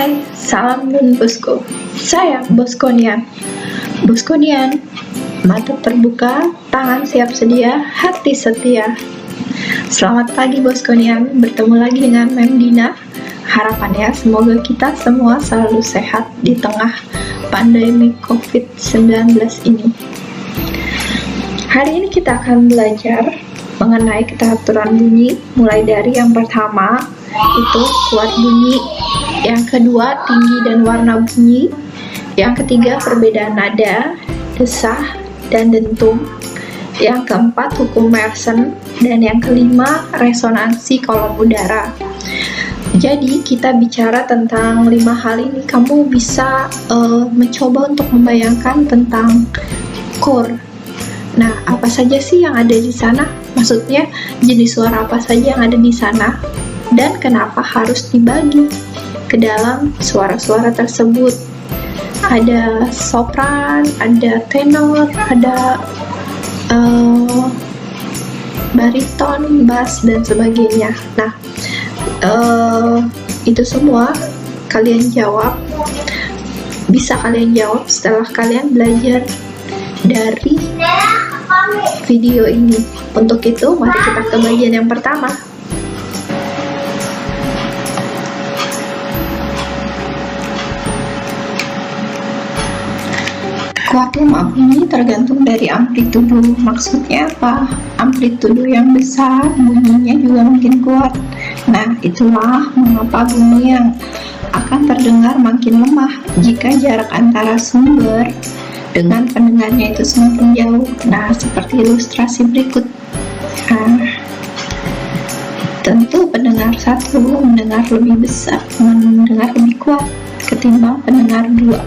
Hai, salam Don Bosco. Saya Boskonian. Boskonian, mata terbuka, tangan siap sedia, hati setia. Selamat pagi Boskonian, bertemu lagi dengan Mem Dina. Harapannya semoga kita semua selalu sehat di tengah pandemi COVID-19 ini. Hari ini kita akan belajar mengenai keteraturan bunyi, mulai dari yang pertama itu kuat bunyi, yang kedua tinggi dan warna bunyi, yang ketiga perbedaan nada, desah, dan dentum, yang keempat hukum Mersenne, dan yang kelima resonansi kolom udara. Jadi kita bicara tentang 5 hal ini, kamu bisa mencoba untuk membayangkan tentang core. Nah, apa saja sih yang ada di sana? Maksudnya jenis suara apa saja yang ada di sana? Dan kenapa harus dibagi ke dalam suara-suara tersebut? Ada sopran, ada tenor, ada bariton, bass, dan sebagainya. Nah, itu semua kalian jawab, bisa kalian jawab setelah kalian belajar dari video ini. Untuk itu, mari kita ke bagian yang pertama. Kuat lemah bunyi tergantung dari amplitudo. Maksudnya apa? Amplitudo yang besar, bunyinya juga makin kuat. Nah, itulah mengapa bunyi yang akan terdengar makin lemah jika jarak antara sumber dengan pendengarnya itu semakin jauh. Nah, seperti ilustrasi berikut. Nah, tentu pendengar satu mendengar lebih besar, mendengar lebih kuat ketimbang pendengar dua.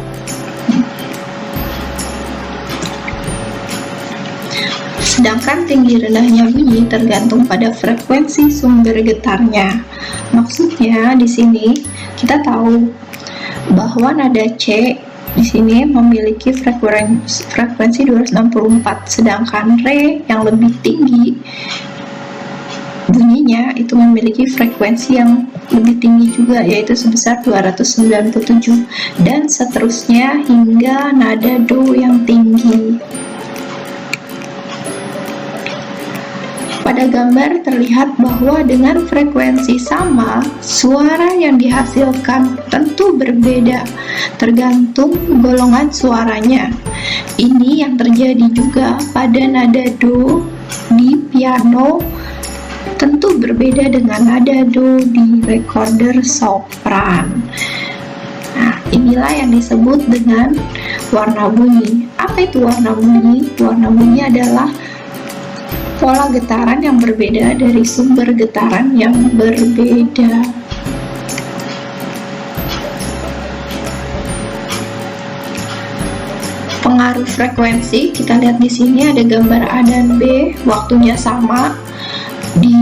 Sedangkan tinggi rendahnya bunyi tergantung pada frekuensi sumber getarnya. Maksudnya di sini kita tahu bahwa nada C di sini memiliki frekuensi 264, sedangkan Re yang lebih tinggi bunyinya itu memiliki frekuensi yang lebih tinggi juga, yaitu sebesar 297, dan seterusnya hingga nada Do yang tinggi. Pada gambar terlihat bahwa dengan frekuensi sama, suara yang dihasilkan tentu berbeda tergantung golongan suaranya. Ini yang terjadi juga pada nada Do di piano, tentu berbeda dengan nada Do di recorder sopran. Nah, inilah yang disebut dengan warna bunyi. Apa itu warna bunyi? Warna bunyi adalah pola getaran yang berbeda dari sumber getaran yang berbeda. Pengaruh frekuensi, kita lihat di sini ada gambar A dan B, waktunya sama. Di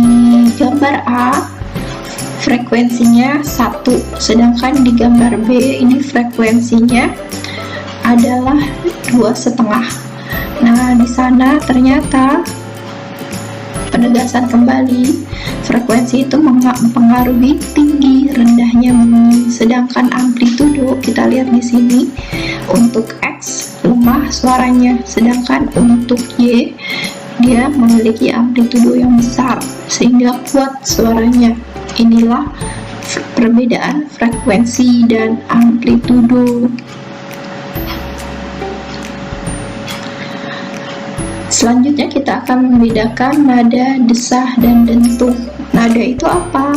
gambar A frekuensinya 1, sedangkan di gambar B ini frekuensinya adalah 2,5. Nah, di sana ternyata penegasan kembali, frekuensi itu mempengaruhi tinggi rendahnya bunyi, sedangkan amplitudo kita lihat di sini untuk X lemah suaranya, sedangkan untuk Y dia memiliki amplitudo yang besar sehingga kuat suaranya. Inilah perbedaan frekuensi dan amplitudo. Selanjutnya kita akan membedakan nada, desah, dan dentum. Nada itu apa?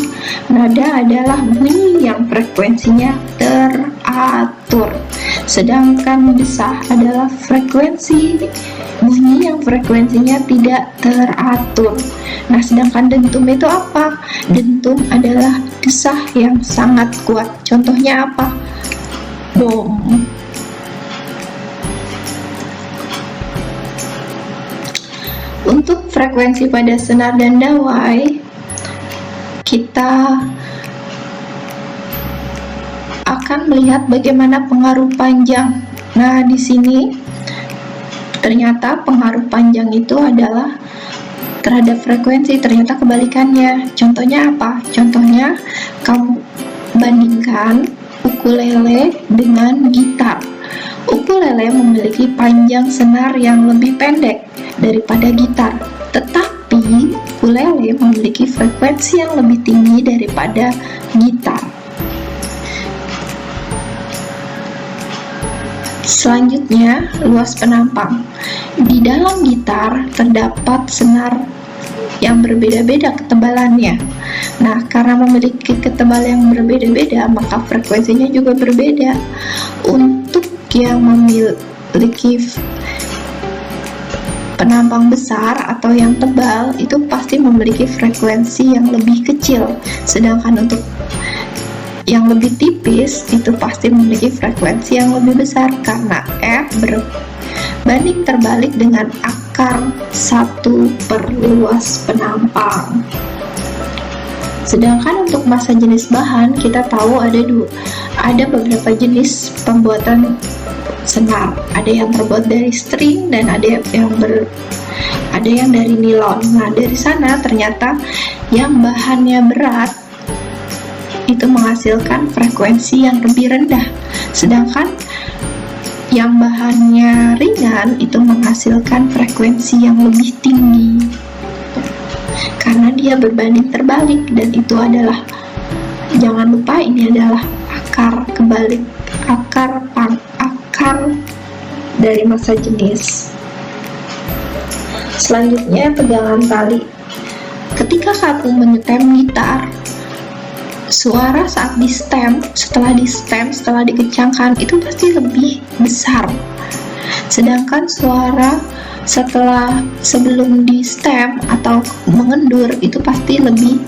Nada adalah bunyi yang frekuensinya teratur. Sedangkan desah adalah frekuensi bunyi yang frekuensinya tidak teratur. Nah, sedangkan dentum itu apa? Dentum adalah desah yang sangat kuat. Contohnya apa? Bom. Untuk frekuensi pada senar dan dawai, kita akan melihat bagaimana pengaruh panjang. Nah, di sini ternyata pengaruh panjang itu adalah terhadap frekuensi, ternyata kebalikannya. Contohnya apa? Contohnya kamu bandingkan ukulele dengan gitar. Ukulele memiliki panjang senar yang lebih pendek daripada gitar, tetapi ukulele memiliki frekuensi yang lebih tinggi daripada gitar. Selanjutnya, luas penampang. Di dalam gitar terdapat senar yang berbeda-beda ketebalannya. Nah, karena memiliki ketebalan yang berbeda-beda, maka frekuensinya juga berbeda. Untuk yang memiliki penampang besar atau yang tebal, itu pasti memiliki frekuensi yang lebih kecil. Sedangkan untuk yang lebih tipis, itu pasti memiliki frekuensi yang lebih besar, karena F berbanding terbalik dengan akar 1 per luas penampang. Sedangkan untuk massa jenis bahan, kita tahu ada beberapa jenis pembuatan senar. Ada yang terbuat dari string dan ada yang dari nilon. Nah, dari sana ternyata yang bahannya berat itu menghasilkan frekuensi yang lebih rendah, sedangkan yang bahannya ringan itu menghasilkan frekuensi yang lebih tinggi, karena dia berbanding terbalik. Dan itu adalah, jangan lupa, ini adalah akar kebalik, akar dari massa jenis. Selanjutnya, pegangan tali. Ketika kamu menyetem gitar, suara saat setelah dikencangkan itu pasti lebih besar, sedangkan suara sebelum di stem atau mengendur itu pasti lebih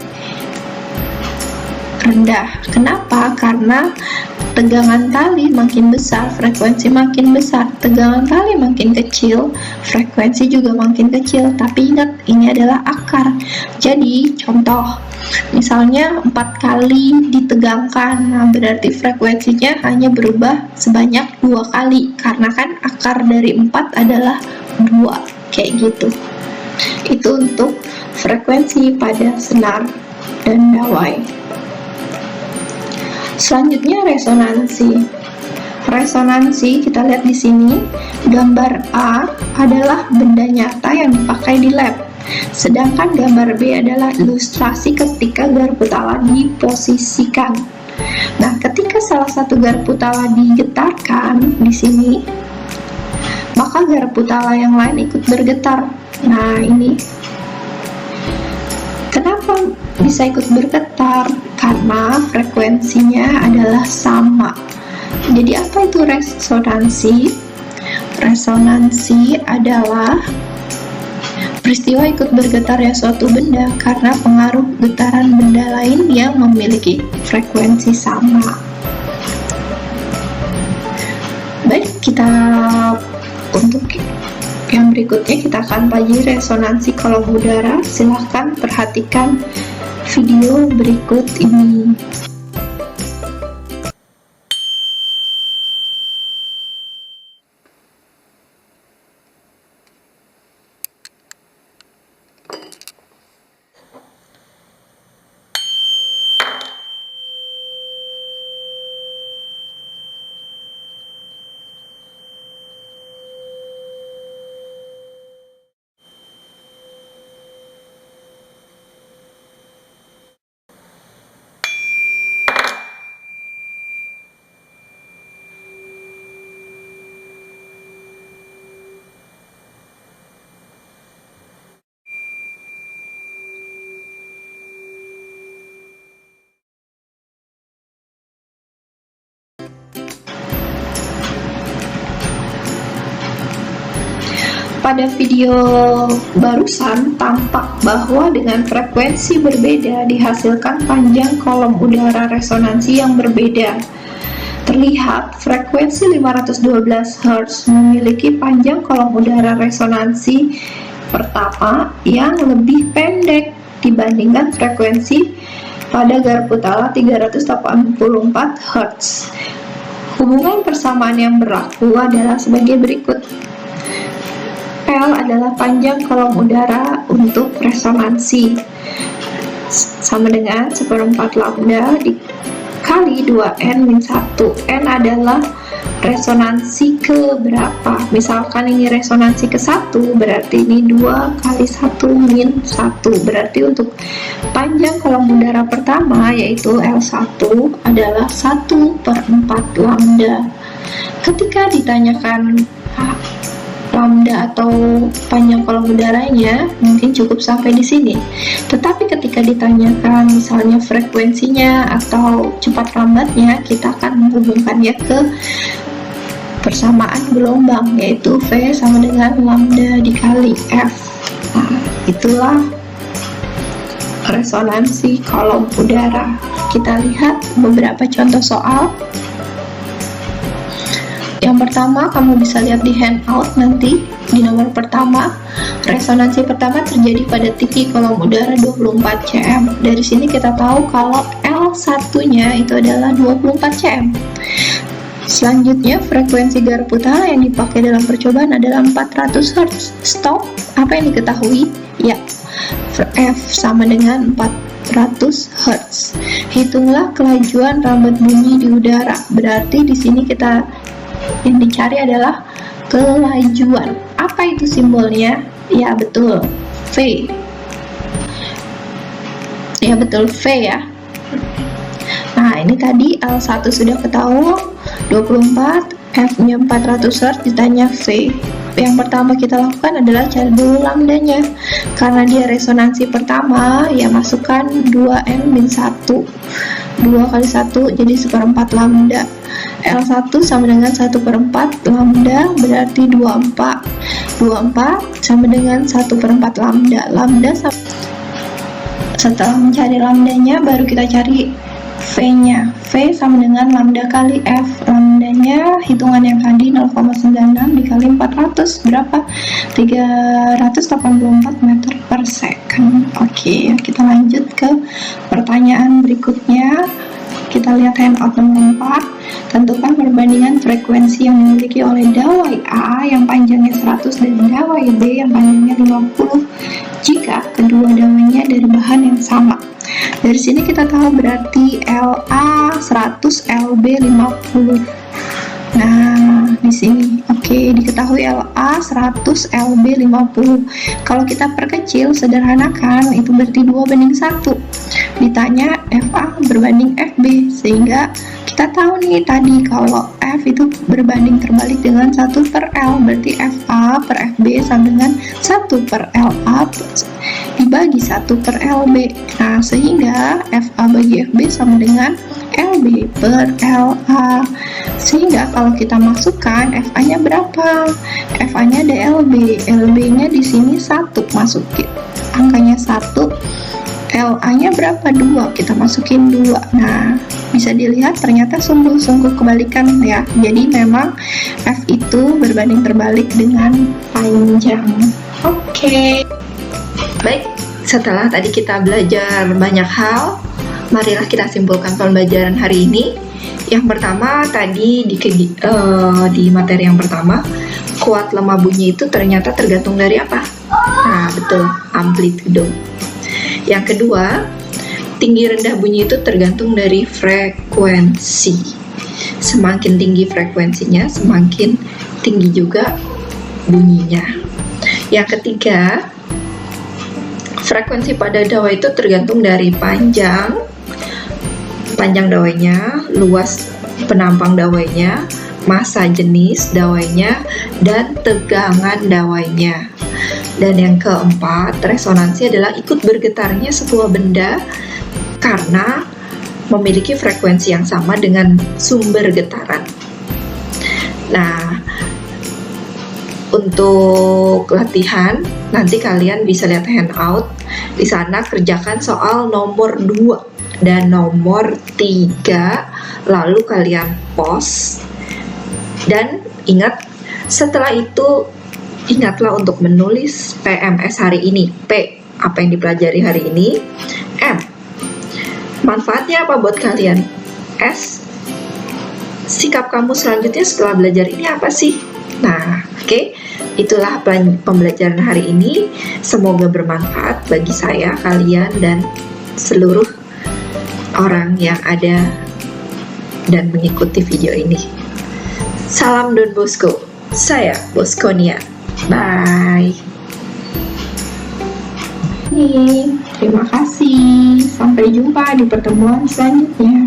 rendah. Kenapa? Karena tegangan tali makin besar, frekuensi makin besar. Tegangan tali makin kecil, frekuensi juga makin kecil. Tapi ingat, ini adalah akar. Jadi contoh, misalnya 4 kali ditegangkan, nah berarti frekuensinya hanya berubah sebanyak 2 kali, karena kan akar dari 4 adalah 2, kayak gitu. Itu untuk frekuensi pada senar dan dawai. Selanjutnya, resonansi. Resonansi, kita lihat di sini, gambar A adalah benda nyata yang dipakai di lab. Sedangkan gambar B adalah ilustrasi ketika garpu tala diposisikan. Nah, ketika salah satu garpu tala digetarkan di sini, maka garpu tala yang lain ikut bergetar. Nah, ini kenapa bisa ikut bergetar? Karena frekuensinya adalah sama. Jadi apa itu resonansi? Resonansi adalah peristiwa ikut bergetarnya suatu benda karena pengaruh getaran benda lain yang memiliki frekuensi sama. Baik, untuk yang berikutnya kita akan pelajari resonansi kolom udara. Silahkan perhatikan video berikut ini. Pada video barusan tampak bahwa dengan frekuensi berbeda dihasilkan panjang kolom udara resonansi yang berbeda. Terlihat frekuensi 512 Hz memiliki panjang kolom udara resonansi pertama yang lebih pendek dibandingkan frekuensi pada garpu tala 384 Hz. Hubungan persamaan yang berlaku adalah sebagai berikut. L adalah panjang kolom udara untuk resonansi, sama dengan 1/4 lambda kali 2N min 1. N adalah resonansi ke berapa. Misalkan ini resonansi ke 1, berarti ini 2 kali 1 min 1. Berarti untuk panjang kolom udara pertama, yaitu L1, adalah 1/4 lambda. Ketika ditanyakan lambda atau panjang kolom udaranya, mungkin cukup sampai di sini. Tetapi ketika ditanyakan misalnya frekuensinya atau cepat lambatnya, kita akan menghubungkannya ke persamaan gelombang, yaitu V sama dengan lambda dikali F. Nah, itulah resonansi kolom udara. Kita lihat beberapa contoh soal. Yang pertama, kamu bisa lihat di handout nanti, di nomor pertama. Resonansi pertama terjadi pada tinggi kolom udara 24 cm. Dari sini kita tahu kalau L1-nya itu adalah 24 cm. Selanjutnya, frekuensi garap utara yang dipakai dalam percobaan adalah 400 Hz. Stop, apa yang diketahui? Ya, F sama dengan 400 Hz. Hitunglah kelajuan rambat bunyi di udara. Berarti di sini yang dicari adalah kelajuan. Apa itu simbolnya? Ya betul, V. Ya betul, V ya. Nah, ini tadi L1 sudah ketahui, 24, F-nya 400 Hz, ditanya V. Yang pertama kita lakukan adalah cari dulu lambdanya. Karena dia resonansi pertama, ya masukkan 2N min 1. 2 kali 1 jadi 1/4 lambda. L1 sama dengan 1/4 lambda, berarti 24. 24 sama dengan 1/4 lambda. Setelah mencari lambdanya, baru kita cari V-nya. V sama dengan lambda kali F. Lambdanya hitungan yang tadi 0,96 dikali 400 berapa? 384 meter per second. Oke, kita lanjut ke pertanyaan berikutnya. Kita lihat handout nomor 4. Tentukan perbandingan frekuensi yang dimiliki oleh dawai A yang panjangnya 100 dan dawai B yang panjangnya 50 jika kedua dawainya dari bahan yang sama. Dari sini kita tahu berarti LA 100, LB 50. Nah, di sini diketahui LA 100, LB 50. Kalau kita perkecil, sederhanakan, itu berarti 2:1. Ditanya FA berbanding FB, sehingga kita tahu nih tadi kalau F itu berbanding terbalik dengan 1/L, berarti FA per FB sama dengan 1/LA dibagi 1/LB. Nah, sehingga FA bagi FB sama dengan LB per LA. Sehingga kalau kita masukkan FA-nya berapa? FA-nya ada LB. LB-nya di sini 1, masukin angkanya 1. LA-nya berapa? 2, kita masukin 2. Nah, bisa dilihat ternyata sungguh-sungguh kebalikan ya. Jadi memang F itu berbanding terbalik dengan panjang. Oke. Baik, setelah tadi kita belajar banyak hal, marilah kita simpulkan pembelajaran hari ini. Yang pertama tadi di materi yang pertama, kuat lemah bunyi itu ternyata tergantung dari apa? Nah, betul, amplitudo. Yang kedua, tinggi rendah bunyi itu tergantung dari frekuensi. Semakin tinggi frekuensinya, semakin tinggi juga bunyinya. Yang ketiga, frekuensi pada dawai itu tergantung dari panjang dawainya, luas penampang dawainya, massa jenis dawainya, dan tegangan dawainya. Dan yang keempat, resonansi adalah ikut bergetarnya sebuah benda karena memiliki frekuensi yang sama dengan sumber getaran. Nah, untuk latihan, nanti kalian bisa lihat handout. Di sana kerjakan soal nomor 2 dan nomor 3, lalu kalian pause. Dan ingat, setelah itu ingatlah untuk menulis PMS hari ini. P, apa yang dipelajari hari ini. M, manfaatnya apa buat kalian. S, sikap kamu selanjutnya setelah belajar ini apa sih? Nah, oke. Itulah pembelajaran hari ini. Semoga bermanfaat bagi saya, kalian, dan seluruh orang yang ada dan mengikuti video ini. Salam Don Bosco, saya Boskonia. Bye. Terima kasih. Sampai jumpa di pertemuan selanjutnya.